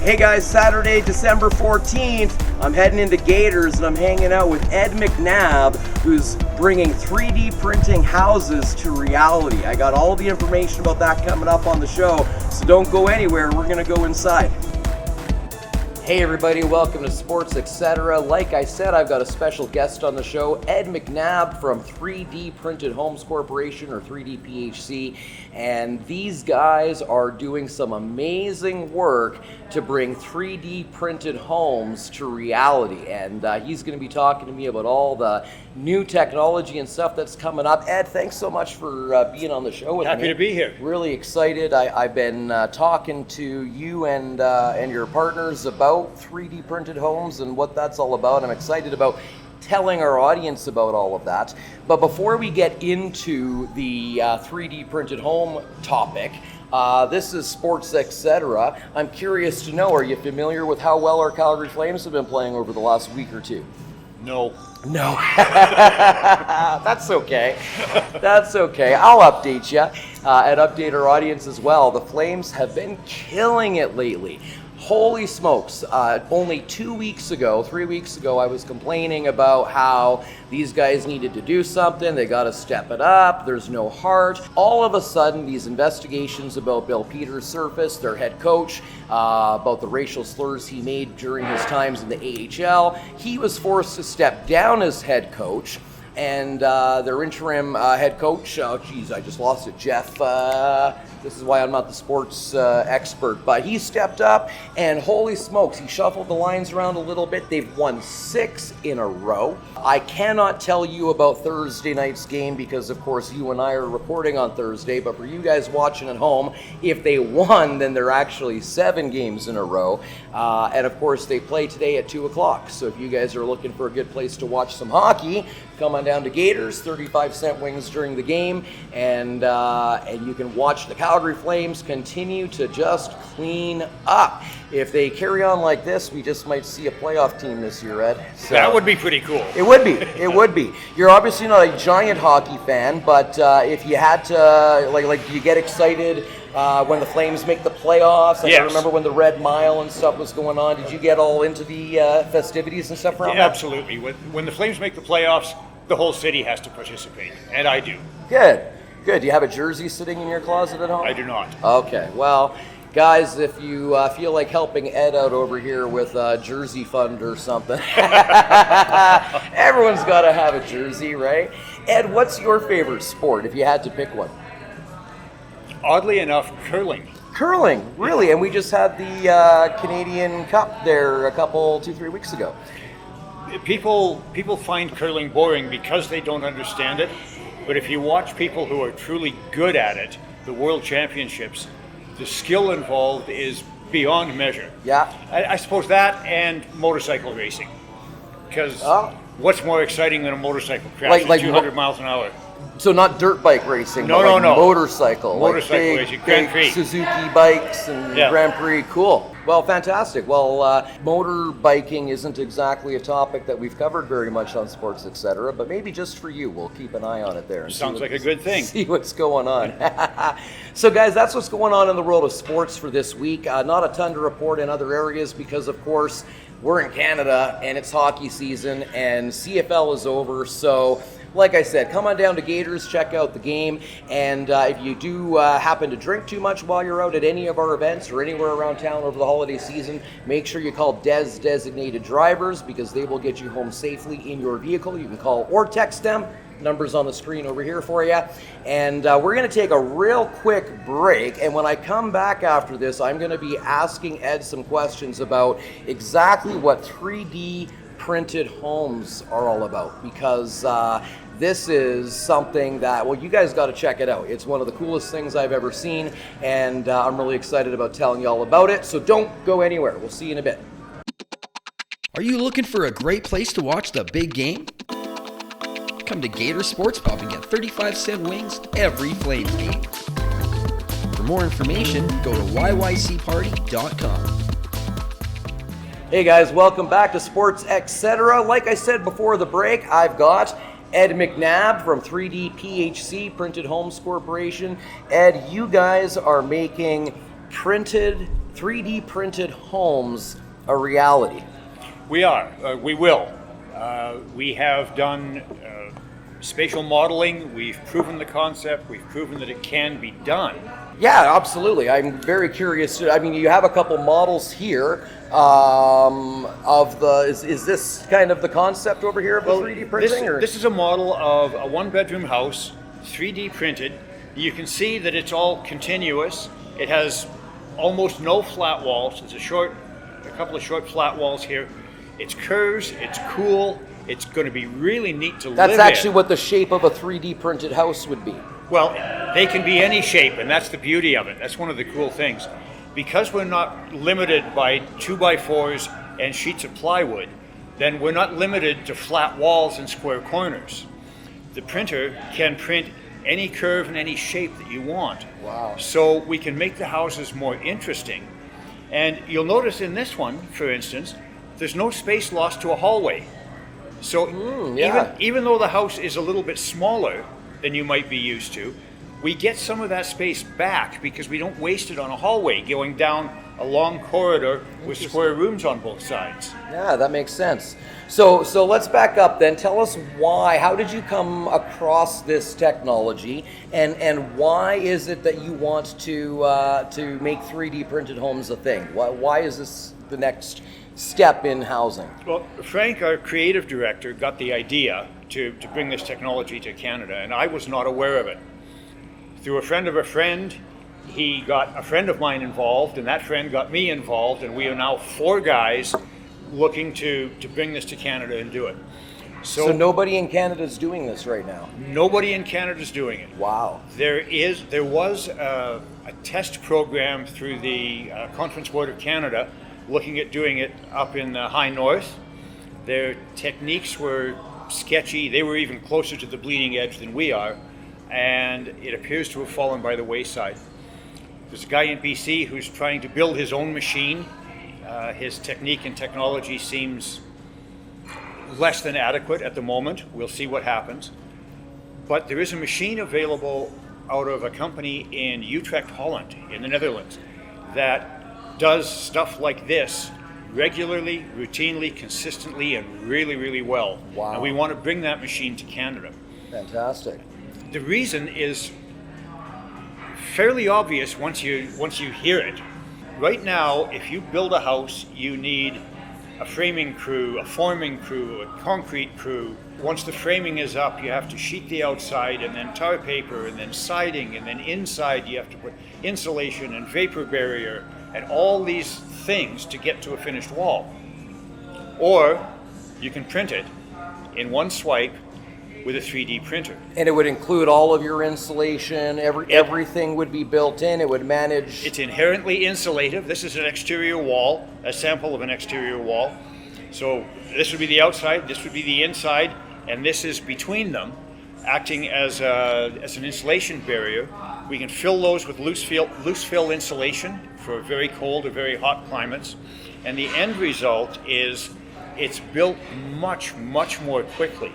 Hey guys, Saturday, December 14th, I'm heading into Gators and I'm hanging out with Ed McNabb, who's bringing 3D printing houses to reality. I got all the information about that coming up on the show, so don't go anywhere, we're gonna go inside. Hey everybody, welcome to SportsXcetera. Like I said, I've got a special guest on the show, Ed McNabb from 3D Printed Homes Corporation, or 3D PHC, and these guys are doing some amazing work to bring 3D printed homes to reality, and he's going to be talking to me about all the new technology and stuff that's coming up. Ed, thanks so much for being on the show with me. Happy to be here. Really excited. I've been talking to you and your partners about 3D printed homes and what that's all about. I'm excited about telling our audience about all of that. But before we get into the 3D printed home topic, this is SportsXcetera. I'm curious to know, are you familiar with how well our Calgary Flames have been playing over the last week or two? No. No. That's okay. That's okay. I'll update you and update our audience as well. The Flames have been killing it lately. Holy smokes, only 3 weeks ago, I was complaining about how these guys needed to do something, they got to step it up, there's no heart. All of a sudden, these investigations about Bill Peters surfaced, their head coach, about the racial slurs he made during his times in the AHL. He was forced to step down as head coach. And their interim head coach, I just lost it, Jeff, this is why I'm not the sports expert, but he stepped up and holy smokes, he shuffled the lines around a little bit. They've won 6 in a row. I cannot tell you about Thursday night's game because of course you and I are recording on Thursday, but for you guys watching at home, if they won, then they're actually 7 games in a row. And of course they play today at 2 o'clock. So if you guys are looking for a good place to watch some hockey, come on down to Gators, 35-cent wings during the game, and you can watch the Calgary Flames continue to just clean up. If they carry on like this, we just might see a playoff team this year, Ed. So, that would be pretty cool. It would be. It would be. You're obviously not a giant hockey fan, but if you had to, like, do you get excited when the Flames make the playoffs? Yes. I remember when the Red Mile and stuff was going on. Did you get all into the festivities and stuff around that? Absolutely. When the Flames make the playoffs, the whole city has to participate, and I do. Good. Good. Do you have a jersey sitting in your closet at home? I do not. Okay. Well, guys, if you feel like helping Ed out over here with a jersey fund or something, everyone's got to have a jersey, right? Ed, what's your favorite sport if you had to pick one? Oddly enough, curling. Curling, really? And we just had the Canadian Cup there 2-3 weeks ago. People find curling boring because they don't understand it, but if you watch people who are truly good at it, the World Championships, the skill involved is beyond measure. Yeah. I suppose that and motorcycle racing, because what's more exciting than a motorcycle crash at 200 miles an hour? So not dirt bike racing, no, but no. Motorcycle Motorcycle racing, Grand Prix. Suzuki bikes and Grand Prix. Cool. Well, fantastic. Well, motorbiking isn't exactly a topic that we've covered very much on SportsXcetera, but maybe just for you, we'll keep an eye on it there. And sounds like a good thing. See what's going on. So, guys, that's what's going on in the world of sports for this week. Not a ton to report in other areas because, of course, we're in Canada and it's hockey season and CFL is over. So, like I said, come on down to Gators, check out the game, and if you do happen to drink too much while you're out at any of our events or anywhere around town over the holiday season, make sure you call DEZZ Designated Drivers because they will get you home safely in your vehicle. You can call or text them. Numbers on the screen over here for you. And we're going to take a real quick break, and when I come back after this, I'm going to be asking Ed some questions about exactly what 3D printed homes are all about, because this is something that, well, you guys got to check it out. It's one of the coolest things I've ever seen, and I'm really excited about telling you all about it. So don't go anywhere. We'll see you in a bit. Are you looking for a great place to watch the big game? Come to Gator Sports Pub and get 35-cent wings every Flames game. For more information, go to yycparty.com. Hey guys, welcome back to SportsXcetera. Like I said before the break, I've got Ed McNabb from 3D PHC, Printed Homes Corporation. Ed, you guys are making printed 3D printed homes a reality? We are. We will. We have done spatial modeling. We've proven the concept. We've proven that it can be done. Yeah, absolutely. I'm very curious. I mean, you have a couple models here of the. Is this kind of the concept over here of the 3D printing? This is a model of a one-bedroom house, 3D printed. You can see that it's all continuous. It has almost no flat walls. There's a couple of short flat walls here. It's curves. It's cool. It's going to be really neat to live in. That's actually what the shape of a 3D printed house would be. Well, they can be any shape, and that's the beauty of it. That's one of the cool things. Because we're not limited by 2x4s and sheets of plywood, then we're not limited to flat walls and square corners. The printer can print any curve and any shape that you want. Wow. So we can make the houses more interesting. And you'll notice in this one, for instance, there's no space lost to a hallway. So even though the house is a little bit smaller than you might be used to, we get some of that space back because we don't waste it on a hallway going down a long corridor with square rooms on both sides. Yeah, that makes sense. So let's back up then. Tell us why. How did you come across this technology, and why is it that you want to make 3D printed homes a thing? Why is this the next step in housing? Well, Frank, our creative director, got the idea to bring this technology to Canada, and I was not aware of it. Through a friend of a friend, he got a friend of mine involved, and that friend got me involved, and we are now 4 guys looking to bring this to Canada and do it. So nobody in Canada is doing this right now? Nobody in Canada is doing it. Wow. There was a test program through the Conference Board of Canada looking at doing it up in the high north. Their techniques were sketchy. They were even closer to the bleeding edge than we are, and it appears to have fallen by the wayside. There's a guy in BC who's trying to build his own machine. His technique and technology seems less than adequate at the moment. We'll see what happens. But there is a machine available out of a company in Utrecht, Holland, in the Netherlands, that does stuff like this regularly, routinely, consistently, and really, really well. Wow. And we want to bring that machine to Canada. Fantastic. The reason is fairly obvious once you hear it. Right now, if you build a house, you need a framing crew, a forming crew, a concrete crew. Once the framing is up, you have to sheet the outside, and then tar paper, and then siding, and then inside you have to put insulation and vapor barrier and all these things to get to a finished wall. Or you can print it in one swipe with a 3D printer. And it would include all of your insulation, everything would be built in, it would manage... It's inherently insulative. This is an exterior wall, a sample of an exterior wall. So this would be the outside, this would be the inside, and this is between them, acting as an insulation barrier. We can fill those with loose fill insulation for very cold or very hot climates. And the end result is it's built much, much more quickly.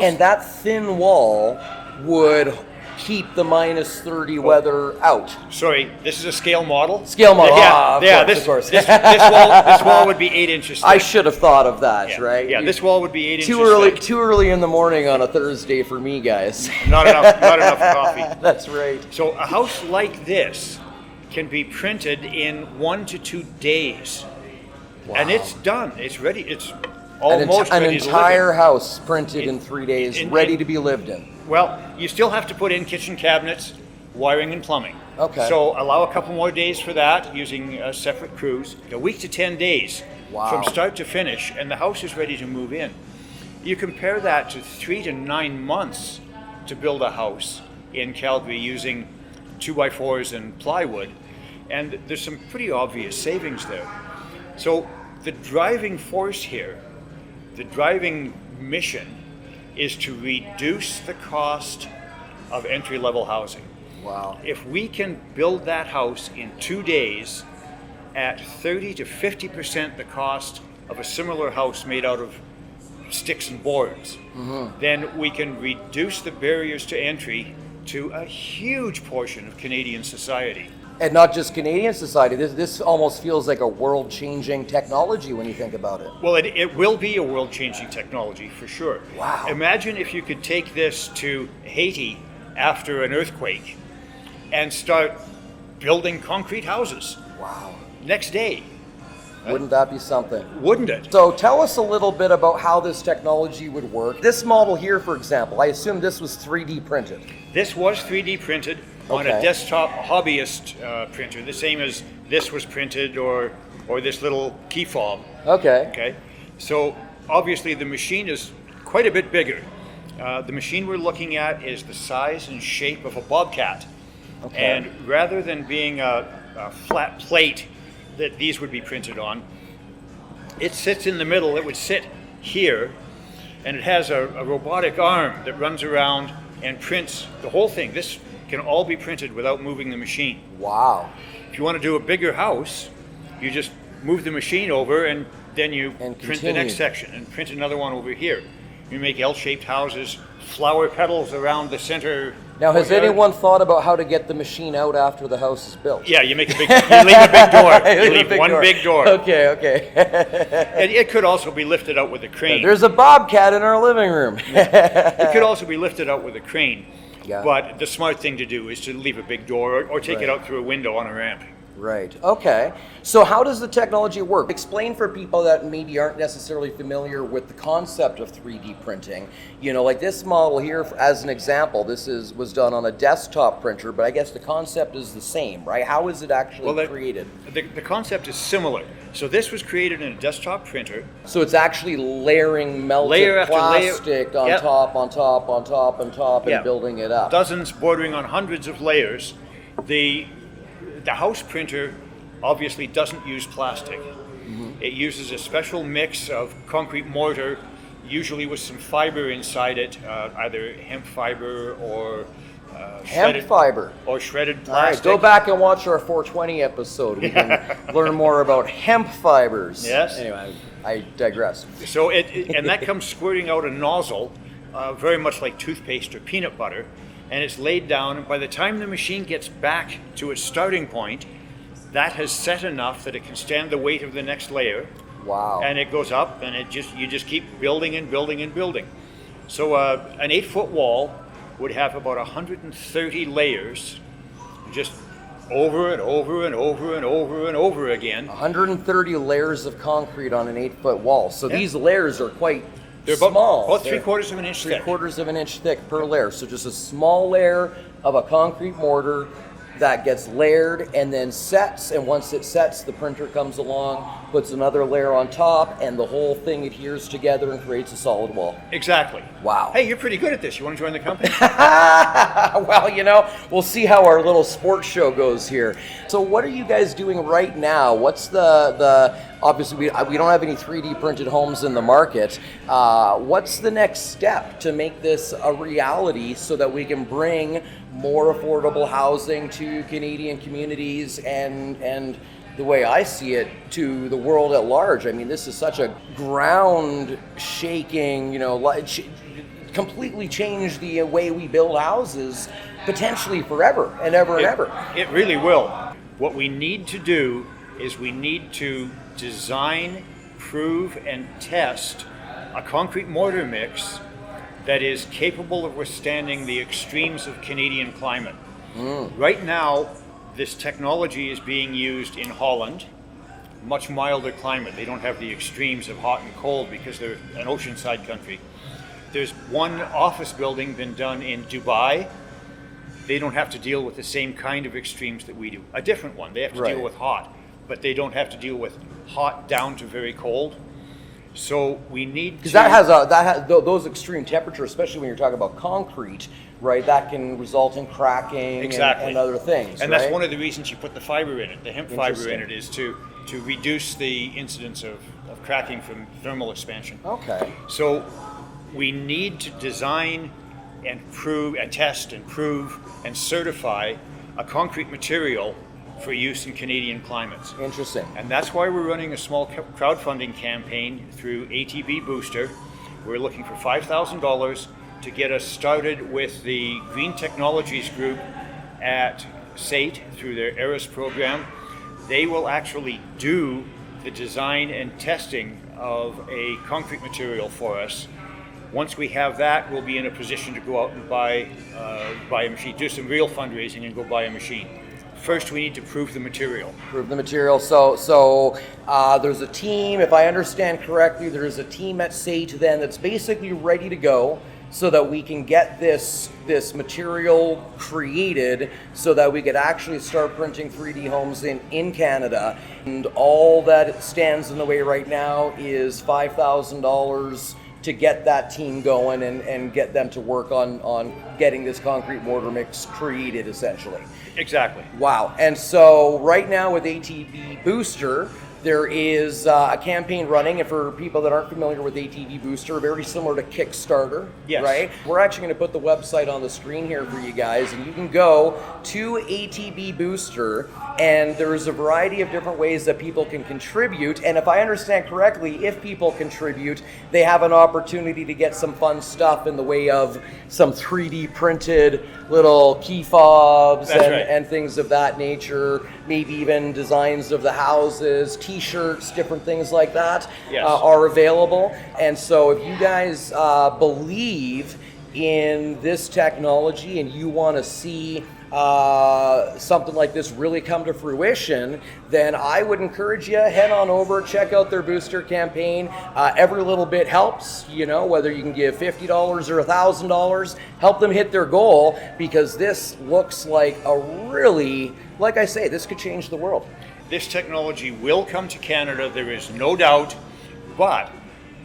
And that thin wall would keep the minus 30 weather out. Sorry, this is a scale model? Scale model, of course. This wall would be 8 inches thick. I should have thought of that, right? Yeah, this wall would be 8 inches thick. Too early in the morning on a Thursday for me, guys. Not enough coffee. That's right. So a house like this can be printed in 1 to 2 days. Wow. And it's done. It's ready. It's almost an ready to live entire in. house printed in 3 days, ready to be lived in. Well, you still have to put in kitchen cabinets, wiring and plumbing. Okay. So allow a couple more days for that using separate crews. A week to 10 days from start to finish, and the house is ready to move in. You compare that to 3 to 9 months to build a house in Calgary using 2x4s and plywood, and there's some pretty obvious savings there. So the driving force here, the driving mission, is to reduce the cost of entry-level housing. Wow. If we can build that house in 2 days at 30 to 50% the cost of a similar house made out of sticks and boards, then we can reduce the barriers to entry to a huge portion of Canadian society. And not just Canadian society. This almost feels like a world-changing technology when you think about it. Well, it will be a world-changing technology for sure. Wow. Imagine if you could take this to Haiti after an earthquake and start building concrete houses. Wow. Next day. Wouldn't that be something? Wouldn't it? So tell us a little bit about how this technology would work. This model here, for example, I assume this was 3D printed. This was 3D printed on a Okay. desktop hobbyist printer, the same as this was printed or this little key fob. Okay. Okay, so obviously the machine is quite a bit bigger. The machine we're looking at is the size and shape of a bobcat. Okay. And rather than being a flat plate that these would be printed on, it sits in the middle. It would sit here, and it has a robotic arm that runs around and prints the whole thing. This can all be printed without moving the machine. Wow. If you want to do a bigger house, you just move the machine over and then you And print the continue. next section and print another one over here. You make L-shaped houses, flower petals around the center. Now, has courtyard. anyone thought about how to get the machine out after the house is built? Yeah, you leave a big door. You leave a one big door. Okay, okay. And it could also be lifted out with a crane. There's a bobcat in our living room. It could also be lifted out with a crane. Yeah. But the smart thing to do is to leave a big door or take it Right. out through a window on a ramp. Right. Okay. So how does the technology work? Explain for people that maybe aren't necessarily familiar with the concept of 3D printing. You know, like this model here, as an example, was done on a desktop printer, but I guess the concept is the same, right? How is it actually created? The concept is similar. So this was created in a desktop printer. So it's actually layering melted Layer after layer. plastic on Yep. top, on top, on top, on top, and Yeah. building it up. Dozens bordering on hundreds of layers. The house printer obviously doesn't use plastic. It uses a special mix of concrete mortar, usually with some fiber inside it, either hemp fiber or Hemp fiber. or shredded All right, plastic. go back and watch our 420 episode. We can learn more about hemp fibers. Yes. Anyway, I digress. So and that comes squirting out a nozzle, very much like toothpaste or peanut butter, and it's laid down. And by the time the machine gets back to its starting point, that has set enough that it can stand the weight of the next layer. Wow. And it goes up, and you just keep building and building and building. So an 8-foot wall would have about 130 layers, just over and over and over and over and over again. 130 layers of concrete on an 8-foot wall. So Yeah. these layers are quite They're small. about They're 3/4 of an inch thick. 3/4 of an inch thick per layer. So just a small layer of a concrete mortar that gets layered and then sets. And once it sets, the printer comes along, puts another layer on top, and the whole thing adheres together and creates a solid wall. Exactly. Wow. Hey, you're pretty good at this. You want to join the company? Well, you know, we'll see how our little sports show goes here. So what are you guys doing right now? What's the obviously we don't have any 3D printed homes in the market. What's the next step to make this a reality so that we can bring more affordable housing to Canadian communities and the way I see it, to the world at large? I mean, this is such a ground-shaking, you know, completely change the way we build houses, potentially forever and ever and ever. It really will. What we need to do is we need to design, prove, and test a concrete mortar mix that is capable of withstanding the extremes of Canadian climate. Right now, this technology is being used in Holland, much milder climate. They don't have the extremes of hot and cold because they're an oceanside country. There's one office building been done in Dubai. They don't have to deal with the same kind of extremes that we do. A different one. They have to Right. deal with hot, but they don't have to deal with hot down to very cold. So we need Because to... those extreme temperatures, especially when you're talking about concrete, right? That can result in cracking Exactly. and other things. And right? that's one of the reasons you put the fiber in it, the hemp fiber in Interesting. it, is to reduce the incidence of cracking from thermal expansion. Okay. So we need to design and prove and test and prove and certify a concrete material for use in Canadian climates. Interesting. And that's why we're running a small crowdfunding campaign through ATB Booster. We're looking for $5,000 to get us started with the Green Technologies Group at SATE through their ERIS program. They will actually do the design and testing of a concrete material for us. Once we have that, we'll be in a position to go out and buy a machine, do some real fundraising and go buy a machine. First, we need to prove the material. Prove the material. So there's a team, if I understand correctly, there's a team at SATE then that's basically ready to go so that we can get this material created so that we could actually start printing 3D homes in Canada. And all that stands in the way right now is $5,000 to get that team going and get them to work on getting this concrete mortar mix created, essentially. Exactly. Wow. And so right now with ATV Booster, there is a campaign running, and for people that aren't familiar with ATV Booster, very similar to Kickstarter, yes. Right? We're actually going to put the website on the screen here for you guys, and you can go to ATV Booster, and there's a variety of different ways that people can contribute, and if I understand correctly, if people contribute, they have an opportunity to get some fun stuff in the way of some 3D printed little key fobs and things of that nature, maybe even designs of the houses, t-shirts, different things like that. Yes. Are available. And so if you guys believe in this technology and you want to see something like this really come to fruition, then I would encourage you, head on over, check out their booster campaign. Every little bit helps, you know, whether you can give $50 or $1,000, help them hit their goal, because this looks like a really, like I say, this could change the world. This technology will come to Canada, there is no doubt, but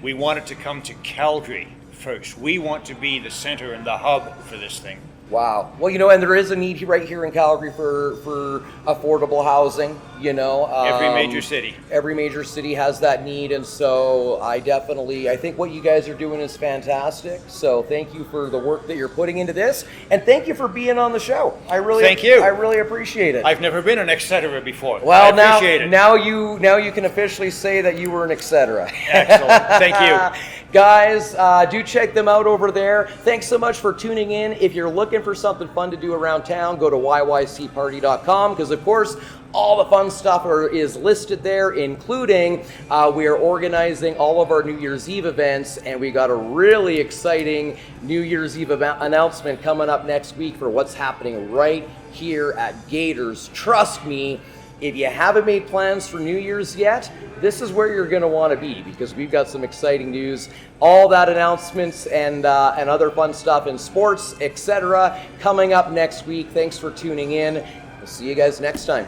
we want it to come to Calgary first. We want to be the center and the hub for this thing. Wow. Well, you know, and there is a need right here in Calgary for affordable housing, you know. Every major city. Every major city has that need, and so I think what you guys are doing is fantastic. So thank you for the work that you're putting into this, and thank you for being on the show. Thank you. I really appreciate it. I've never been an Xcetera before. Well, I appreciate it. now you can officially say that you were an Xcetera. Excellent. Thank you. Guys, do check them out over there. Thanks so much for tuning in. If you're looking for something fun to do around town, go to yycparty.com, because of course all the fun stuff is listed there, including we are organizing all of our New Year's Eve events, and we got a really exciting New Year's Eve announcement coming up next week for what's happening right here at Gators. Trust me, if you haven't made plans for New Year's yet, this is where you're going to want to be, because we've got some exciting news, all that announcements and other fun stuff in sports, etc. coming up next week. Thanks for tuning in. We'll see you guys next time.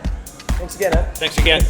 Thanks again, Ed. Thanks again.